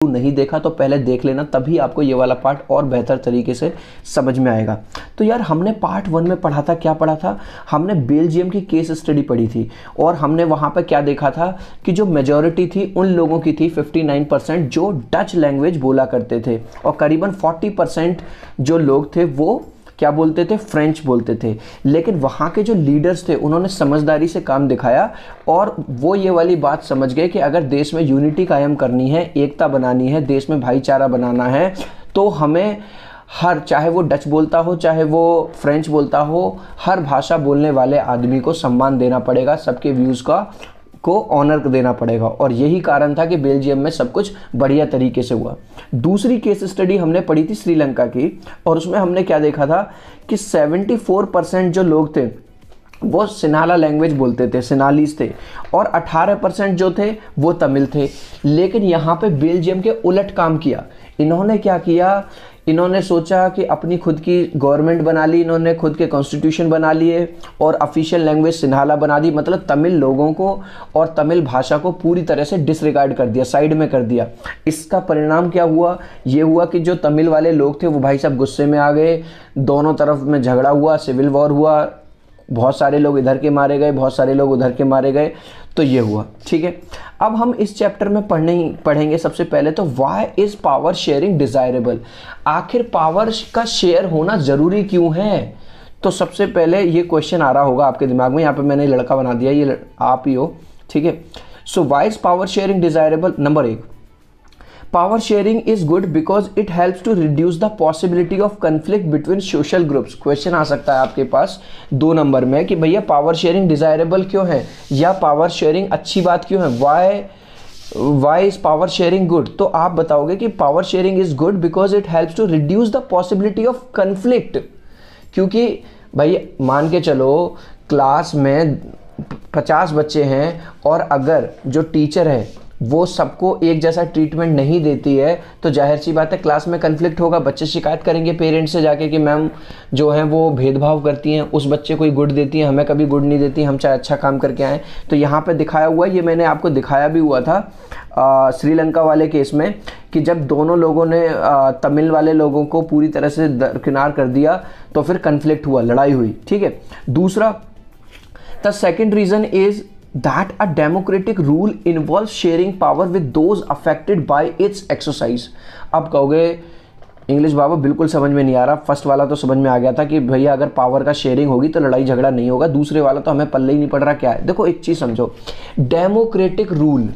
नहीं देखा तो पहले देख लेना, तभी आपको ये वाला पार्ट और बेहतर तरीके से समझ में आएगा। तो यार हमने पार्ट 1 में पढ़ा था, क्या पढ़ा था, हमने बेल्जियम की केस स्टडी पढ़ी थी और हमने वहाँ पर क्या देखा था कि जो मेजॉरिटी थी उन लोगों की थी 59% जो डच लैंग्वेज बोला करते थे और करीबन 40% जो लोग थे वो क्या बोलते थे, फ्रेंच बोलते थे। लेकिन वहाँ के जो लीडर्स थे उन्होंने समझदारी से काम दिखाया और वो ये वाली बात समझ गए कि अगर देश में यूनिटी कायम करनी है, एकता बनानी है, देश में भाईचारा बनाना है, तो हमें हर, चाहे वो डच बोलता हो चाहे वो फ्रेंच बोलता हो, हर भाषा बोलने वाले आदमी को सम्मान देना पड़ेगा, सबके व्यूज़ को ऑनर देना पड़ेगा। और यही कारण था कि बेल्जियम में सब कुछ बढ़िया तरीके से हुआ। दूसरी केस स्टडी हमने पढ़ी थी श्रीलंका की और उसमें हमने क्या देखा था कि 74% जो लोग थे वो सिन्हाला लैंग्वेज बोलते थे, सिनालीज थे, और 18% जो थे वो तमिल थे। लेकिन यहाँ पे बेल्जियम के उलट काम किया। इन्होंने क्या किया, इन्होंने सोचा कि अपनी खुद की गवर्नमेंट बना ली, इन्होंने खुद के कॉन्स्टिट्यूशन बना लिए और ऑफिशियल लैंग्वेज सिन्हाला बना दी, मतलब तमिल लोगों को और तमिल भाषा को पूरी तरह से डिसरिगार्ड कर दिया, साइड में कर दिया। इसका परिणाम क्या हुआ, ये हुआ कि जो तमिल वाले लोग थे वो भाई साहब गुस्से में आ गए, दोनों तरफ में झगड़ा हुआ, सिविल वॉर हुआ, बहुत सारे लोग इधर के मारे गए, बहुत सारे लोग उधर के मारे गए, तो ये हुआ। ठीक है, अब हम इस चैप्टर में पढ़ेंगे सबसे पहले तो why is power sharing desirable, आखिर पावर का शेयर होना जरूरी क्यों है। तो सबसे पहले ये क्वेश्चन आ रहा होगा आपके दिमाग में, यहाँ पे मैंने लड़का बना दिया, ये आप ही हो, ठीक है। So why is power sharing desirable. Number 1, power sharing is good because it helps to reduce the possibility of conflict between social groups. Question आ सकता है आपके पास 2 नंबर में कि भैया पावर शेयरिंग डिजायरेबल क्यों है या पावर शेयरिंग अच्छी बात क्यों है, why is power sharing good. तो आप बताओगे कि power sharing is good because it helps to reduce the possibility of conflict. क्योंकि भाई मान के चलो क्लास में 50 बच्चे हैं और अगर जो टीचर है वो सबको एक जैसा ट्रीटमेंट नहीं देती है तो जाहिर सी बात है क्लास में कन्फ्लिक्ट होगा, बच्चे शिकायत करेंगे पेरेंट्स से जाके कि मैम जो है वो भेदभाव करती हैं, उस बच्चे को ही गुड देती हैं, हमें कभी गुड नहीं देती, हम चाहे अच्छा काम करके आएँ। तो यहाँ पे दिखाया हुआ है, ये मैंने आपको दिखाया भी हुआ था श्रीलंका वाले केस में कि जब दोनों लोगों ने तमिल वाले लोगों को पूरी तरह से दरकिनार कर दिया तो फिर कन्फ्लिक्ट हुआ, लड़ाई हुई। ठीक है, दूसरा, the second reason is that a democratic rule involves sharing power with those affected by its exercise। अब कहोगे इंग्लिश बाबा बिल्कुल समझ में नहीं आ रहा, फर्स्ट वाला तो समझ में आ गया था कि भैया अगर पावर का शेयरिंग होगी तो लड़ाई झगड़ा नहीं होगा, दूसरे वाला तो हमें पल्ले ही नहीं पड़ रहा क्या है। देखो एक चीज़ समझो, डेमोक्रेटिक रूल,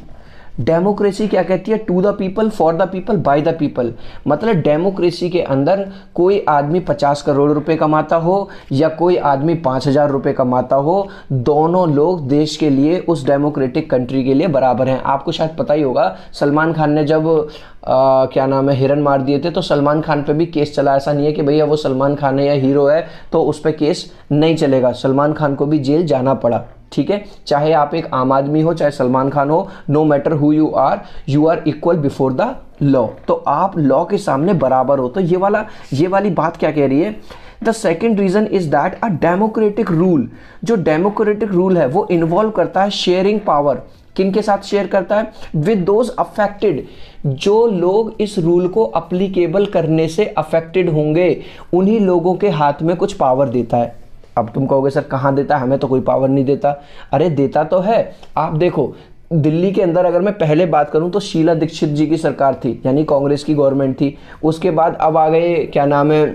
डेमोक्रेसी क्या कहती है, to the people for the people by the people. मतलब डेमोक्रेसी के अंदर कोई आदमी 50 करोड़ रुपए कमाता हो या कोई आदमी 5000 रुपए कमाता हो, दोनों लोग देश के लिए, उस डेमोक्रेटिक कंट्री के लिए बराबर हैं। आपको शायद पता ही होगा सलमान खान ने जब क्या नाम है हिरन मार दिए थे तो सलमान खान पे भी केस चला। ऐसा नहीं है कि भैया वो सलमान खान है या हीरो है तो उस पर केस नहीं चलेगा, सलमान खान को भी जेल जाना पड़ा। ठीक है, चाहे आप एक आम आदमी हो चाहे सलमान खान हो, no matter who you are equal before the law. तो आप लॉ के सामने बराबर हो। तो ये वाली बात क्या कह रही है, the second reason is that a democratic rule, जो डेमोक्रेटिक रूल है वो इन्वॉल्व करता है शेयरिंग पावर। किन के साथ शेयर करता है, विद दोज अफेक्टेड, जो लोग इस रूल को अप्लीकेबल करने से अफेक्टेड होंगे उन्हीं लोगों के हाथ में कुछ पावर देता है। अब तुम कहोगे सर कहाँ देता है, हमें तो कोई पावर नहीं देता। अरे देता तो है। आप देखो दिल्ली के अंदर अगर मैं पहले बात करूं तो शीला दीक्षित जी की सरकार थी, यानी कांग्रेस की गवर्नमेंट थी। उसके बाद अब आ गए क्या नाम है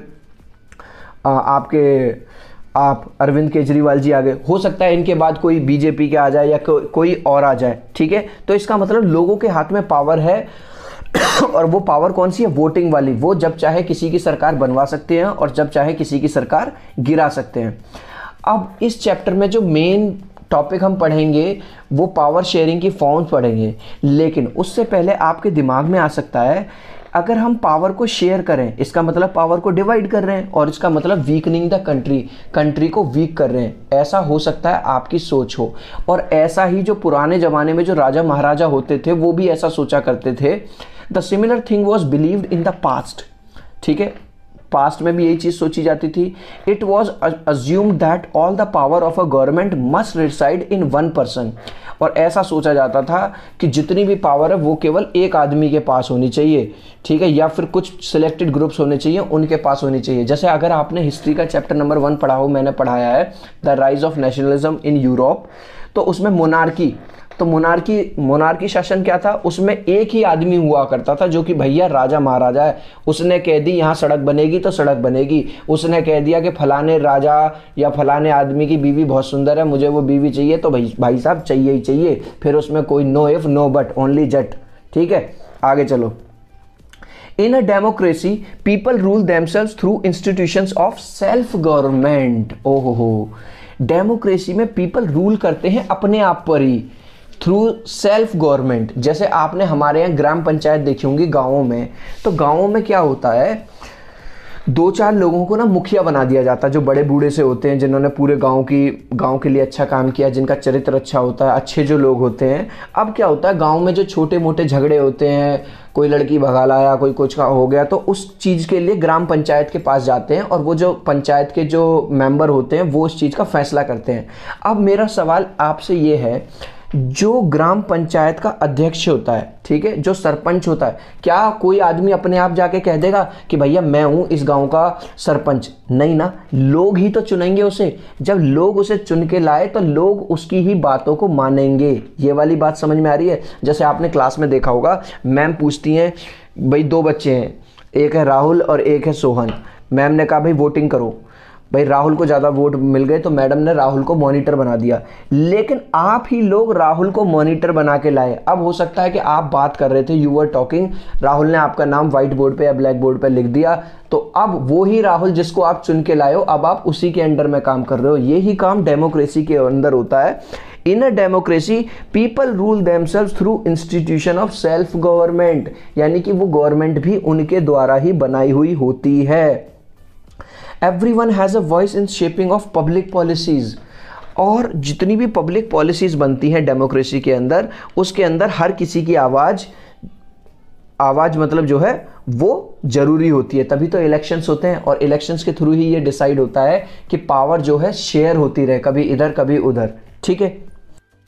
आप अरविंद केजरीवाल जी आ गए। हो सकता है इनके बाद कोई बीजेपी के आ जाए या कोई और आ जाए। ठीक है, तो इसका मतलब लोगों के हाथ में पावर है और वो पावर कौन सी है, वोटिंग वाली। वो जब चाहे किसी की सरकार बनवा सकते हैं और जब चाहे किसी की सरकार गिरा सकते हैं। अब इस चैप्टर में जो मेन टॉपिक हम पढ़ेंगे वो पावर शेयरिंग की फॉर्म्स पढ़ेंगे, लेकिन उससे पहले आपके दिमाग में आ सकता है अगर हम पावर को शेयर करें इसका मतलब पावर को डिवाइड कर रहे हैं और इसका मतलब वीकनिंग द कंट्री को वीक कर रहे हैं। ऐसा हो सकता है आपकी सोच हो, और ऐसा ही जो पुराने ज़माने में जो राजा महाराजा होते थे वो भी ऐसा सोचा करते थे। The similar thing was believed in the past. ठीक है, पास्ट में भी यही चीज़ सोची जाती थी। It was assumed that all the power of a government must reside in one person. और ऐसा सोचा जाता था कि जितनी भी पावर है वो केवल एक आदमी के पास होनी चाहिए, ठीक है, या फिर कुछ सिलेक्टेड ग्रुप्स होने चाहिए, उनके पास होनी चाहिए। जैसे अगर आपने हिस्ट्री का चैप्टर नंबर 1 पढ़ा हो, मैंने पढ़ाया है the rise of nationalism in Europe, तो उसमें मोनार्की, तो मोनार्की शासन क्या था, उसमें एक ही आदमी हुआ करता था जो कि भैया राजा महाराजा है, उसने कह दी यहाँ सड़क बनेगी तो सड़क बनेगी, उसने कह दिया कि फलाने राजा या फलाने आदमी की बीवी बहुत सुंदर है, मुझे वो बीवी चाहिए, तो भाई साहब चाहिए ही चाहिए, फिर उसमें कोई no if no but, only जट। ठीक है, आगे चलो। In a democracy, people rule themselves through institutions of self government। ओहो हो, डेमोक्रेसी में पीपल रूल करते हैं अपने आप पर ही, थ्रू सेल्फ गवर्नमेंट। जैसे आपने हमारे यहाँ ग्राम पंचायत देखी होंगी गाँवों में, तो गाँवों में क्या होता है, 2-4 लोगों को ना मुखिया बना दिया जाता है, जो बड़े बूढ़े से होते हैं, जिन्होंने पूरे गांव के लिए अच्छा काम किया, जिनका चरित्र अच्छा होता है, अच्छे जो लोग होते हैं। अब क्या होता है, गांव में जो छोटे मोटे झगड़े होते हैं, कोई लड़की भगा लाया, कोई कुछ का हो गया, तो उस चीज़ के लिए ग्राम पंचायत के पास जाते हैं, और वो जो पंचायत के जो मेंबर होते हैं वो उस चीज़ का फैसला करते हैं। अब मेरा सवाल आपसे ये है, जो ग्राम पंचायत का अध्यक्ष होता है, ठीक है, जो सरपंच होता है, क्या कोई आदमी अपने आप जाके कह देगा कि भैया मैं हूं इस गांव का सरपंच? नहीं ना, लोग ही तो चुनेंगे उसे। जब लोग उसे चुन के लाए तो लोग उसकी ही बातों को मानेंगे। ये वाली बात समझ में आ रही है? जैसे आपने क्लास में देखा होगा, मैम पूछती हैं, भाई 2 बच्चे हैं, एक है राहुल और एक है सोहन। मैम ने कहा भाई वोटिंग करो, भाई राहुल को ज़्यादा वोट मिल गए तो मैडम ने राहुल को मॉनिटर बना दिया, लेकिन आप ही लोग राहुल को मॉनिटर बना के लाए। अब हो सकता है कि आप बात कर रहे थे, यू वर टॉकिंग, राहुल ने आपका नाम व्हाइट बोर्ड पे या ब्लैक बोर्ड पे लिख दिया, तो अब वो ही राहुल जिसको आप चुन के लाए हो, अब आप उसी के अंडर में काम कर रहे हो। यही काम डेमोक्रेसी के अंदर होता है। In a democracy people rule themselves through institution of self government, यानी कि वो गवर्नमेंट भी उनके द्वारा ही बनाई हुई होती है। Everyone has a voice in shaping of public policies। और जितनी भी पब्लिक पॉलिसीज बनती हैं डेमोक्रेसी के अंदर, उसके अंदर हर किसी की आवाज मतलब जो है वो जरूरी होती है। तभी तो इलेक्शंस होते हैं, और इलेक्शंस के थ्रू ही ये डिसाइड होता है कि पावर जो है शेयर होती रहे, कभी इधर कभी उधर। ठीक है,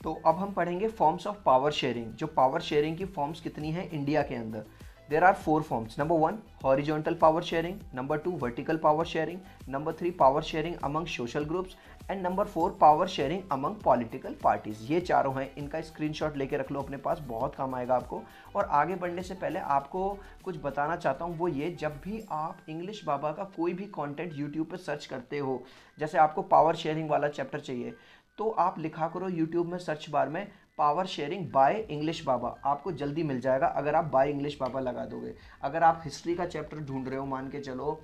तो अब हम पढ़ेंगे फॉर्म्स ऑफ पावर शेयरिंग। जो पावर शेयरिंग की फॉर्म्स कितनी है इंडिया के अंदर। There are 4 forms. Number 1, horizontal power sharing. Number 2, vertical power sharing. Number 3, power sharing among social groups. And number 4, power sharing among political parties. ये चारों हैं, इनका स्क्रीनशॉट लेके रख लो अपने पास, बहुत काम आएगा आपको। और आगे बढ़ने से पहले आपको कुछ बताना चाहता हूँ, वो ये, जब भी आप इंग्लिश बाबा का कोई भी कंटेंट यूट्यूब पे सर्च करते हो, जैसे आपको पावर शेयरिंग वाला चैप्टर चाहिए, तो आप लिखा करो यूट्यूब में सर्च बार में पावर शेयरिंग बाय इंग्लिश बाबा, आपको जल्दी मिल जाएगा अगर आप बाय इंग्लिश बाबा लगा दोगे। अगर आप हिस्ट्री का चैप्टर ढूंढ रहे हो, मान के चलो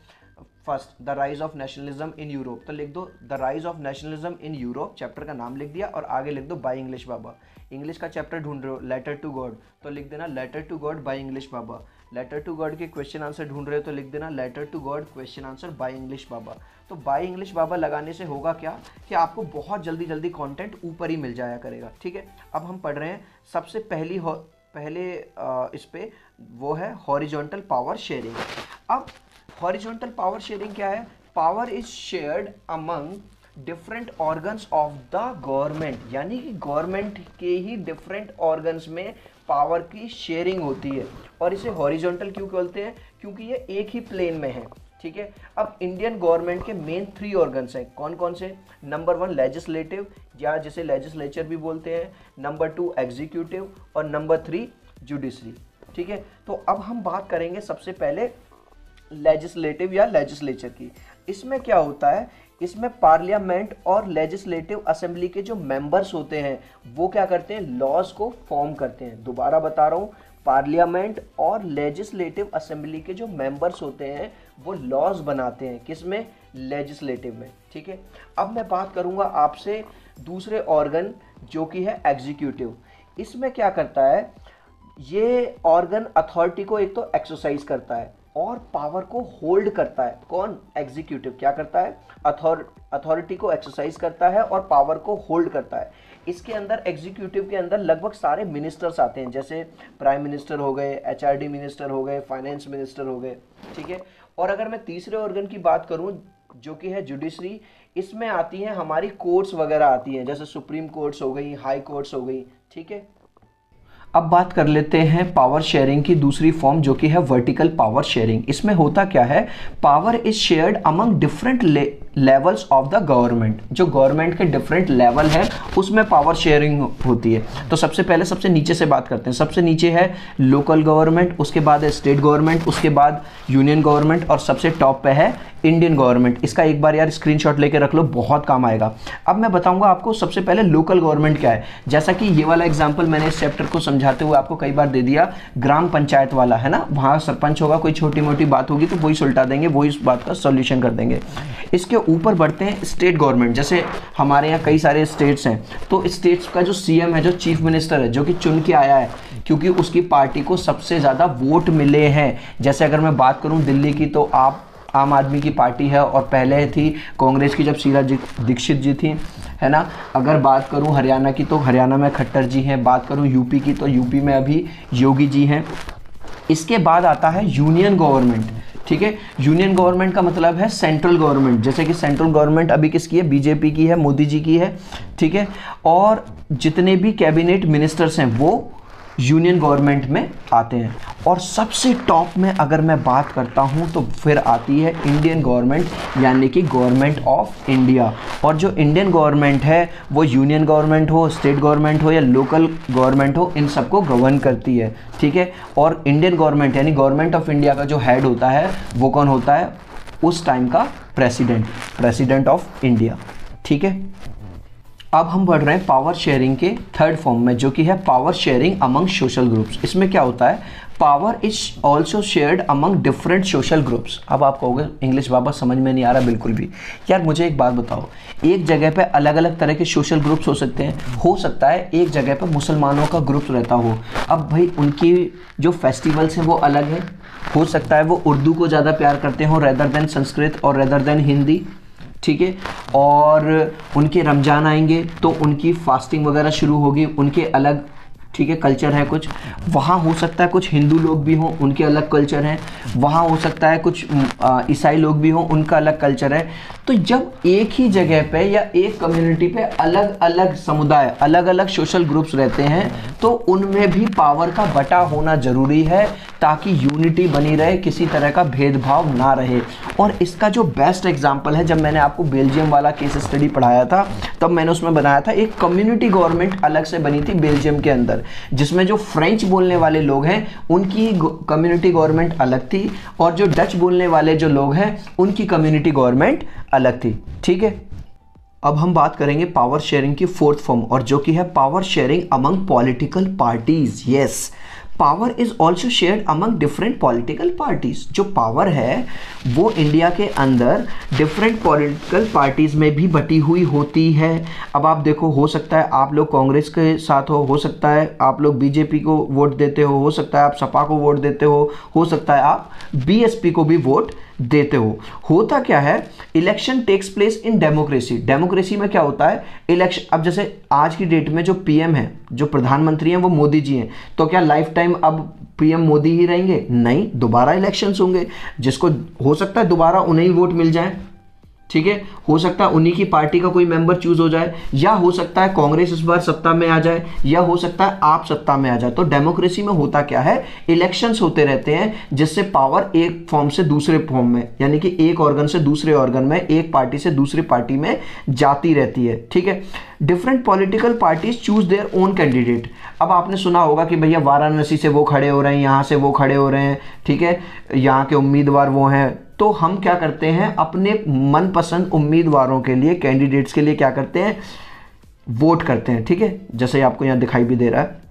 first the rise of nationalism in Europe, तो लिख दो the rise of nationalism in Europe, chapter का नाम लिख दिया और आगे लिख दो बाय इंग्लिश बाबा। इंग्लिश का चैप्टर ढूंढ रहे हो लेटर टू गॉड, तो लिख देना letter to God by English Baba. Letter to God के क्वेश्चन आंसर ढूंढ रहे हो तो लिख देना letter to God question answer by English बाबा। तो बाय इंग्लिश बाबा लगाने से होगा क्या कि आपको बहुत जल्दी जल्दी कंटेंट ऊपर ही मिल जाया करेगा। ठीक है, अब हम पढ़ रहे हैं सबसे पहले इस पे, वो है हॉरिजॉन्टल पावर शेयरिंग। अब हॉरिजॉन्टल पावर शेयरिंग क्या है? Power is shared among different organs of the government, यानी कि गवर्नमेंट के ही डिफरेंट ऑर्गन्स में पावर की शेयरिंग होती है। और इसे हॉरिजॉन्टल क्यों बोलते हैं? क्योंकि ये एक ही प्लेन में है। ठीक है, अब इंडियन गवर्नमेंट के मेन 3 ऑर्गन्स हैं, कौन कौन से? नंबर 1 लेजिस्लेटिव, या जिसे लेजिस्लेचर भी बोलते हैं, नंबर 2 एग्जीक्यूटिव, और नंबर 3 जुडिशरी। ठीक है, तो अब हम बात करेंगे सबसे पहले लेजिस्लेटिव या लेजिस्लेचर की। इसमें क्या होता है? इसमें पार्लियामेंट और लेजिस्लेटिव असेंबली के जो मेंबर्स होते हैं वो क्या करते हैं? लॉज को फॉर्म करते हैं। दोबारा बता रहा हूँ, पार्लियामेंट और लेजिस्लेटिव असेंबली के जो मेंबर्स होते हैं वो लॉज बनाते हैं, किसमें? लेजिस्लेटिव में। ठीक है, अब मैं बात करूंगा आपसे दूसरे ऑर्गन जो कि है एग्जीक्यूटिव। इसमें क्या करता है? ये ऑर्गन अथॉरिटी को एक तो एक्सरसाइज करता है और पावर को होल्ड करता है। कौन? एग्जीक्यूटिव क्या करता है? अथॉरिटी को एक्सरसाइज करता है और पावर को होल्ड करता है। इसके अंदर, एग्जीक्यूटिव के अंदर लगभग सारे मिनिस्टर्स आते हैं, जैसे प्राइम मिनिस्टर हो गए, एचआरडी मिनिस्टर हो गए, फाइनेंस मिनिस्टर हो गए। ठीक है, और अगर मैं तीसरे ऑर्गन की बात करूं जो कि है जुडिशरी, इसमें आती हैं हमारी कोर्ट्स वगैरह आती हैं, जैसे सुप्रीम कोर्ट्स हो गई, हाई कोर्ट्स हो गई। ठीक है। अब बात कर लेते हैं पावर शेयरिंग की दूसरी फॉर्म, जो कि है वर्टिकल पावर शेयरिंग। इसमें होता क्या है, power is shared among different levels of the government. जो गवर्नमेंट के डिफरेंट लेवल है उसमें पावर शेयरिंग होती है। तो सबसे पहले सबसे नीचे से बात करते हैं। सबसे नीचे है लोकल गवर्नमेंट, उसके बाद है स्टेट गवर्नमेंट, उसके बाद यूनियन गवर्नमेंट और सबसे टॉप पे है इंडियन गवर्नमेंट। इसका एक बार यार स्क्रीनशॉट लेके रख लो, बहुत काम आएगा। अब मैं बताऊंगा आपको सबसे पहले लोकल गवर्नमेंट क्या है। जैसा कि ये वाला एग्जांपल मैंने इस चैप्टर को समझाते हुए आपको कई बार दे दिया, ग्राम पंचायत वाला है ना, वहाँ सरपंच होगा, कोई छोटी मोटी बात होगी तो वही सुलटा देंगे, वही उस बात का सॉल्यूशन कर देंगे। इसके ऊपर बढ़ते हैं स्टेट गवर्नमेंट। जैसे हमारे यहाँ कई सारे स्टेट्स हैं, तो स्टेट्स का जो सीएम है, जो चीफ मिनिस्टर है, जो कि चुन के आया है क्योंकि उसकी पार्टी को सबसे ज़्यादा वोट मिले हैं। जैसे अगर मैं बात करूँ दिल्ली की, तो आम आदमी की पार्टी है और पहले थी कांग्रेस की जब शीला दीक्षित जी थी, है ना। अगर बात करूं हरियाणा की तो हरियाणा में खट्टर जी हैं। बात करूं यूपी की तो यूपी में अभी योगी जी हैं। इसके बाद आता है यूनियन गवर्नमेंट, ठीक है। यूनियन गवर्नमेंट का मतलब है सेंट्रल गवर्नमेंट। जैसे कि सेंट्रल गवर्नमेंट अभी किसकी है, बीजेपी की है, मोदी जी की है, ठीक है। और जितने भी कैबिनेट मिनिस्टर्स हैं वो यूनियन गवर्नमेंट में आते हैं। और सबसे टॉप में अगर मैं बात करता हूं तो फिर आती है इंडियन गवर्नमेंट, यानी कि गवर्नमेंट ऑफ इंडिया। और जो इंडियन गवर्नमेंट है वो यूनियन गवर्नमेंट हो, स्टेट गवर्नमेंट हो या लोकल गवर्नमेंट हो, इन सबको गवर्न करती है, ठीक है। और इंडियन गवर्नमेंट यानी गवर्नमेंट ऑफ इंडिया का जो हेड होता है वो कौन होता है, उस टाइम का प्रेसिडेंट ऑफ इंडिया, ठीक है। अब हम बढ़ रहे हैं पावर शेयरिंग के थर्ड फॉर्म में, जो कि है power sharing among social groups. इसमें क्या होता है, power is also shared among different social groups. अब आप कहोगे इंग्लिश बाबा समझ में नहीं आ रहा, बिल्कुल भी। यार मुझे एक बात बताओ, एक जगह पे अलग अलग तरह के सोशल ग्रुप्स हो सकते हैं। हो सकता है एक जगह पे मुसलमानों का ग्रुप रहता हो, अब भाई उनकी जो फेस्टिवल्स हैं वो अलग है। हो सकता है वो उर्दू को ज़्यादा प्यार करते हो रेदर देन संस्कृत और रेदर देन हिंदी, ठीक है। और उनके रमज़ान आएंगे तो उनकी फास्टिंग वगैरह शुरू होगी, उनके अलग, ठीक है, कल्चर है कुछ। वहाँ हो सकता है कुछ हिंदू लोग भी हों, उनके अलग कल्चर हैं। वहाँ हो सकता है कुछ ईसाई लोग भी हों, उनका अलग कल्चर है। तो जब एक ही जगह पे या एक कम्युनिटी पे अलग अलग समुदाय, अलग अलग सोशल ग्रुप्स रहते हैं, तो उनमें भी पावर का बटा होना ज़रूरी है ताकि यूनिटी बनी रहे, किसी तरह का भेदभाव ना रहे। और इसका जो बेस्ट एग्जाम्पल है, जब मैंने आपको बेल्जियम वाला केस स्टडी पढ़ाया था तब मैंने उसमें बनाया था, एक कम्युनिटी गवर्नमेंट अलग से बनी थी बेल्जियम के अंदर, जिसमें जो फ्रेंच बोलने वाले लोग हैं उनकी कम्युनिटी गवर्नमेंट अलग थी और जो डच बोलने वाले जो लोग हैं उनकी कम्युनिटी गवर्नमेंट अलग थी, ठीक है। अब हम बात करेंगे पावर शेयरिंग की फोर्थ फॉर्म, और जो कि है power sharing among political parties. Yes, power is also shared among different political parties. जो पावर है वो इंडिया के अंदर डिफरेंट पॉलिटिकल पार्टीज में भी बटी हुई होती है। अब आप देखो, हो सकता है आप लोग कांग्रेस के साथ हो सकता है आप लोग बीजेपी को वोट देते हो सकता है आप सपा को वोट देते हो सकता है आप बीएसपी को भी वोट देते हो। होता क्या है, election takes place in democracy. Democracy में क्या होता है, इलेक्शन, अब जैसे आज की डेट में जो पीएम है, जो प्रधानमंत्री हैं वो मोदी जी हैं, तो क्या लाइफ टाइम अब पीएम मोदी ही रहेंगे? नहीं, दोबारा इलेक्शंस होंगे, जिसको हो सकता है दोबारा उन्हें ही वोट मिल जाए, ठीक है। हो सकता है उन्हीं की पार्टी का कोई मेंबर चूज हो जाए, या हो सकता है कांग्रेस इस बार सत्ता में आ जाए, या हो सकता है आप सत्ता में आ जाए। तो डेमोक्रेसी में होता क्या है, इलेक्शंस होते रहते हैं जिससे पावर एक फॉर्म से दूसरे फॉर्म में, यानी कि एक ऑर्गन से दूसरे ऑर्गन में, एक पार्टी से दूसरी पार्टी में जाती रहती है, ठीक है। Different political parties choose their own candidate. अब आपने सुना होगा कि भैया वाराणसी से वो खड़े हो रहे हैं, यहाँ से वो खड़े हो रहे हैं, ठीक है, यहाँ के उम्मीदवार वो हैं। तो हम क्या करते हैं, अपने मनपसंद उम्मीदवारों के लिए, कैंडिडेट्स के लिए क्या करते हैं, वोट करते हैं, ठीक है। जैसे आपको यहाँ दिखाई भी दे रहा है,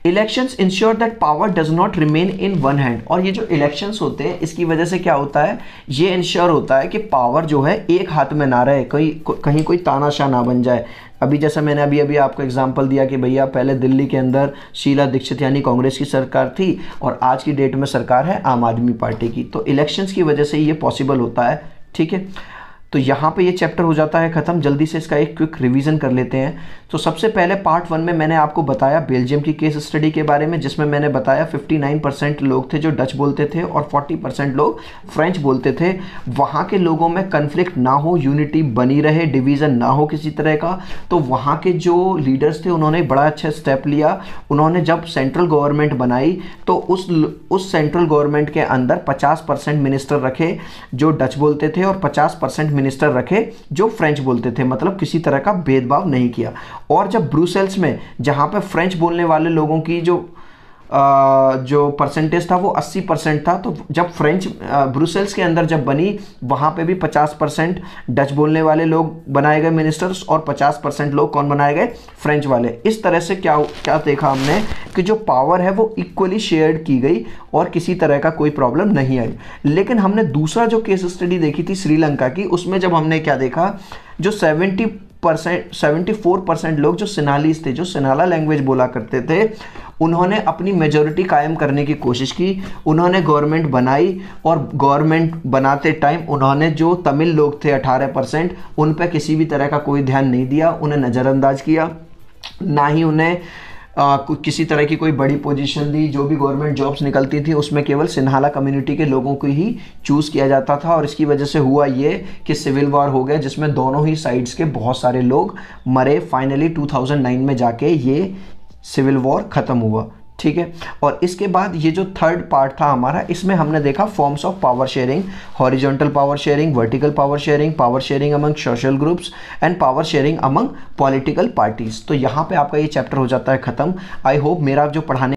elections ensure that power does not remain in one hand. और ये जो इलेक्शंस होते हैं इसकी वजह से क्या होता है, ये इंश्योर होता है कि पावर जो है एक हाथ में ना रहे, कहीं कोई तानाशाह ना बन जाए। अभी जैसा मैंने अभी आपको एग्जांपल दिया कि भैया पहले दिल्ली के अंदर शीला दीक्षित यानी कांग्रेस की सरकार थी और आज की डेट में सरकार है आम आदमी पार्टी की। तो इलेक्शंस की वजह से ये पॉसिबल होता है, ठीक है। तो यहाँ पे ये चैप्टर हो जाता है ख़त्म। जल्दी से इसका एक क्विक रिवीजन कर लेते हैं। तो सबसे पहले पार्ट 1 में मैंने आपको बताया बेल्जियम की केस स्टडी के बारे में, जिसमें मैंने बताया 59% लोग थे जो डच बोलते थे और 40% लोग फ्रेंच बोलते थे। वहाँ के लोगों में कन्फ्लिक्ट ना हो, यूनिटी बनी रहे, डिवीज़न ना हो किसी तरह का। तो वहाँ के जो लीडर्स थे उन्होंने बड़ा अच्छा स्टेप लिया। उन्होंने जब सेंट्रल गवर्नमेंट बनाई तो उस सेंट्रल गवर्नमेंट के अंदर 50% मिनिस्टर रखे जो डच बोलते थे और 50% मिनिस्टर रखे जो फ्रेंच बोलते थे, मतलब किसी तरह का भेदभाव नहीं किया। और जब ब्रुसेल्स में, जहाँ पे फ्रेंच बोलने वाले लोगों की जो परसेंटेज था वो 80% था, तो जब फ्रेंच ब्रुसेल्स के अंदर जब बनी वहाँ पे भी 50% डच बोलने वाले लोग बनाए गए मिनिस्टर्स और 50% लोग कौन बनाए गए, फ्रेंच वाले। इस तरह से क्या देखा हमने कि जो पावर है वो इक्वली शेयर्ड की गई और किसी तरह का कोई प्रॉब्लम नहीं आई। लेकिन हमने दूसरा जो केस स्टडी देखी थी श्रीलंका की, उसमें जब हमने क्या देखा, जो 74% लोग जो सिन्हालीस थे, जो सिन्हाला लैंग्वेज बोला करते थे, उन्होंने अपनी मेजॉरिटी कायम करने की कोशिश की। उन्होंने गवर्नमेंट बनाई और गवर्नमेंट बनाते टाइम उन्होंने जो तमिल लोग थे 18%, उन पर किसी भी तरह का कोई ध्यान नहीं दिया, उन्हें नज़रअंदाज किया, ना ही उन्हें किसी तरह की कोई बड़ी पोजीशन दी। जो भी गवर्नमेंट जॉब्स निकलती थी उसमें केवल सिन्हाला कम्युनिटी के लोगों को ही चूज़ किया जाता था। और इसकी वजह से हुआ ये कि सिविल वॉर हो गया, जिसमें दोनों ही साइड्स के बहुत सारे लोग मरे। फाइनली 2009 में जाके ये सिविल वॉर ख़त्म हुआ, ठीक है। और इसके बाद ये जो थर्ड पार्ट था हमारा, इसमें हमने देखा forms of power sharing, horizontal power sharing, vertical power sharing among social groups and power sharing among political parties. तो यहाँ पे आपका ये चैप्टर हो जाता है ख़त्म। आई होप मेरा जो पढ़ाने